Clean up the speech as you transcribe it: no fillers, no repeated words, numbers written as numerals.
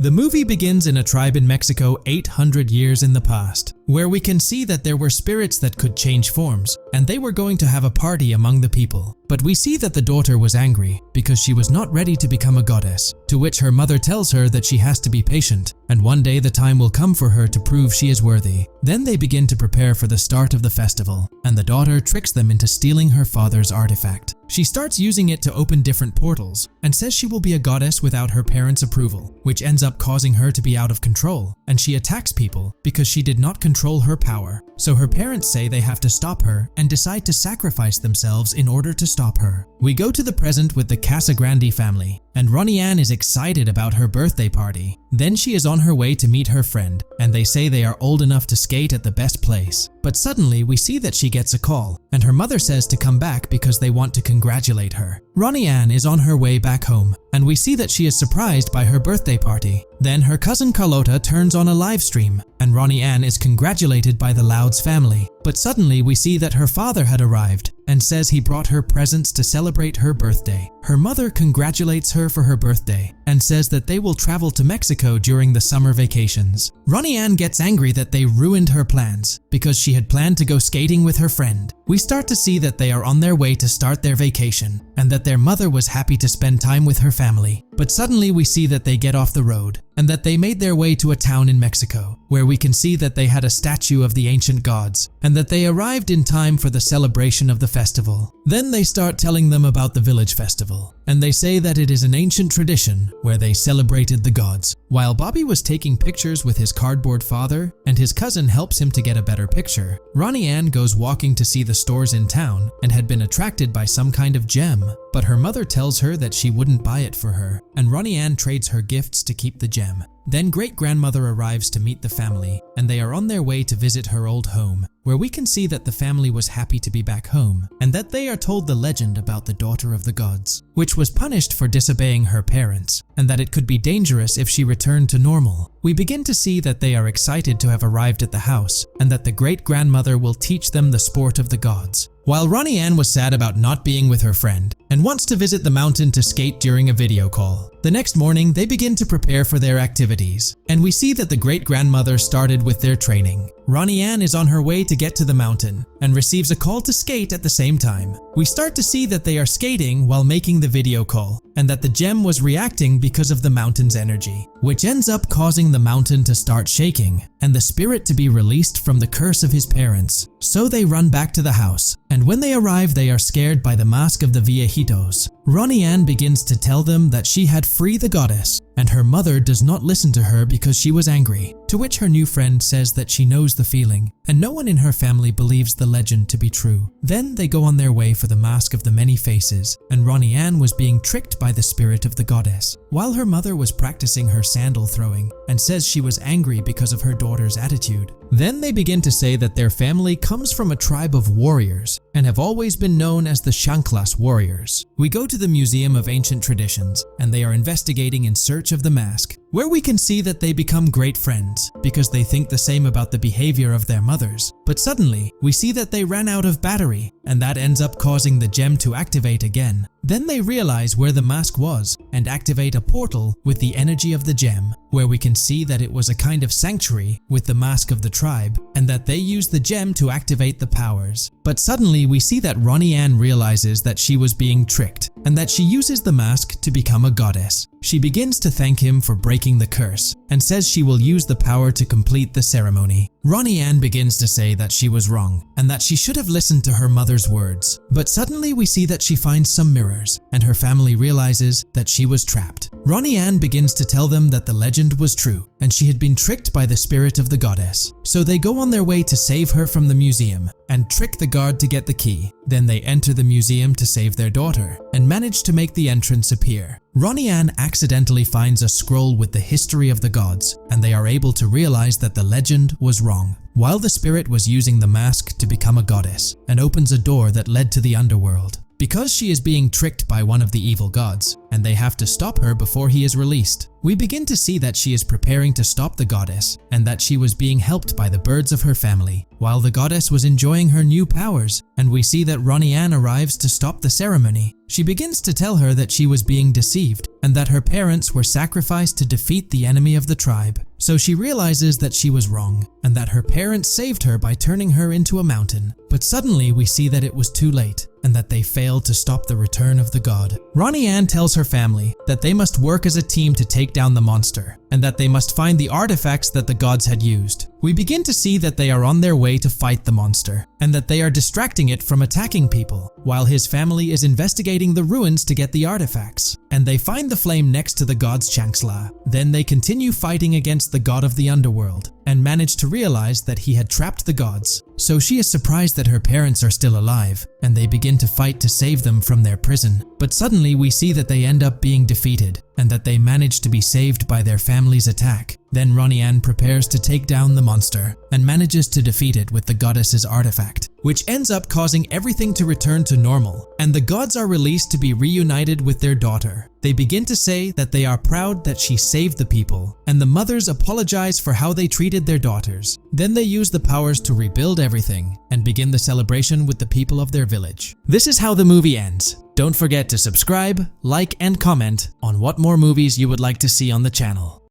The movie begins in a tribe in Mexico 800 years in the past, where we can see that there were spirits that could change forms, and they were going to have a party among the people. But we see that the daughter was angry because she was not ready to become a goddess, to which her mother tells her that she has to be patient, and one day the time will come for her to prove she is worthy. Then they begin to prepare for the start of the festival, and the daughter tricks them into stealing her father's artifact. She starts using it to open different portals, and says she will be a goddess without her parents' approval, which ends up causing her to be out of control, and she attacks people because she did not control her power. So her parents say they have to stop her and decide to sacrifice themselves in order to stop her. We go to the present with the Casagrandes family, and Ronnie Ann is excited about her birthday party. Then she is on her way to meet her friend, and they say they are old enough to skate at the best place. But suddenly we see that she gets a call, and her mother says to come back because they want to congratulate her. Ronnie Ann is on her way back home, and we see that she is surprised by her birthday party. Then her cousin Carlota turns on a live stream, and Ronnie Ann is congratulated by the Louds family. But suddenly we see that her father had arrived and says he brought her presents to celebrate her birthday. Her mother congratulates her for her birthday and says that they will travel to Mexico during the summer vacations. Ronnie Ann gets angry that they ruined her plans because she had planned to go skating with her friend. We start to see that they are on their way to start their vacation and that their mother was happy to spend time with her family. But suddenly we see that they get off the road and that they made their way to a town in Mexico, where we can see that they had a statue of the ancient gods and that they arrived in time for the celebration of the festival. Then they start telling them about the village festival, and they say that it is an ancient tradition where they celebrated the gods. While Bobby was taking pictures with his cardboard father and his cousin helps him to get a better picture, Ronnie Ann goes walking to see the stores in town and had been attracted by some kind of gem, but her mother tells her that she wouldn't buy it for her, and Ronnie Ann trades her gifts to keep the gem. Then great-grandmother arrives to meet the family, and they are on their way to visit her old home, where we can see that the family was happy to be back home, and that they are told the legend about the daughter of the gods, which was punished for disobeying her parents, and that it could be dangerous if she returned to normal. We begin to see that they are excited to have arrived at the house, and that the great-grandmother will teach them the sport of the gods. While Ronnie Ann was sad about not being with her friend, and wants to visit the mountain to skate during a video call, the next morning they begin to prepare for their activities, and we see that the great-grandmother started with their training. Ronnie Ann is on her way to get to the mountain and receives a call to skate at the same time. We start to see that they are skating while making the video call, and that the gem was reacting because of the mountain's energy, which ends up causing the mountain to start shaking and the spirit to be released from the curse of his parents. So they run back to the house, and when they arrive they are scared by the mask of the viejitos. Ronnie Ann begins to tell them that she had freed the goddess, and her mother does not listen to her because she was angry, to which her new friend says that she knows the feeling, and no one in her family believes the legend to be true. Then they go on their way for the mask of the many faces, and Ronnie Ann was being tricked by the spirit of the goddess, while her mother was practicing her sandal throwing, and says she was angry because of her daughter's attitude. Then they begin to say that their family comes from a tribe of warriors, and have always been known as the Chanclas warriors. We go to the Museum of Ancient Traditions, and they are investigating in search of the mask, where we can see that they become great friends because they think the same about the behavior of their mothers. But suddenly, we see that they ran out of battery, and that ends up causing the gem to activate again. Then they realize where the mask was and activate a portal with the energy of the gem, where we can see that it was a kind of sanctuary with the mask of the tribe, and that they used the gem to activate the powers. But suddenly we see that Ronnie Ann realizes that she was being tricked, and that she uses the mask to become a goddess. She begins to thank him for breaking the curse, and says she will use the power to complete the ceremony. Ronnie Ann begins to say that she was wrong, and that she should have listened to her mother's words. But suddenly we see that she finds some mirrors, and her family realizes that she was trapped. Ronnie Ann begins to tell them that the legend was true, and she had been tricked by the spirit of the goddess. So they go on their way to save her from the museum, and trick the guard to get the key. Then they enter the museum to save their daughter, and manage to make the entrance appear. Ronnie Ann accidentally finds a scroll with the history of the gods, and they are able to realize that the legend was wrong, while the spirit was using the mask to become a goddess, and opens a door that led to the underworld. Because she is being tricked by one of the evil gods, and they have to stop her before he is released. We begin to see that she is preparing to stop the goddess and that she was being helped by the birds of her family, while the goddess was enjoying her new powers, and we see that Ronnie Anne arrives to stop the ceremony. She begins to tell her that she was being deceived and that her parents were sacrificed to defeat the enemy of the tribe. So she realizes that she was wrong and that her parents saved her by turning her into a mountain. But suddenly we see that it was too late and that they failed to stop the return of the god. Ronnie Anne tells her family that they must work as a team to take down the monster and that they must find the artifacts that the gods had used. We begin to see that they are on their way to fight the monster and that they are distracting it from attacking people, while his family is investigating the ruins to get the artifacts. And they find the flame next to the god's Changsla. Then they continue fighting against the god of the underworld and manage to realize that he had trapped the gods. So she is surprised that her parents are still alive, and they begin to fight to save them from their prison. But suddenly we see that they end up being defeated and that they manage to be saved by their family's attack. Then Ronnie Anne prepares to take down the monster and manages to defeat it with the goddess's artifact, which ends up causing everything to return to normal, and the gods are released to be reunited with their daughter. They begin to say that they are proud that she saved the people, and the mothers apologize for how they treated their daughters. Then they use the powers to rebuild everything and begin the celebration with the people of their village. This is how the movie ends. Don't forget to subscribe, like, and comment on what more movies you would like to see on the channel.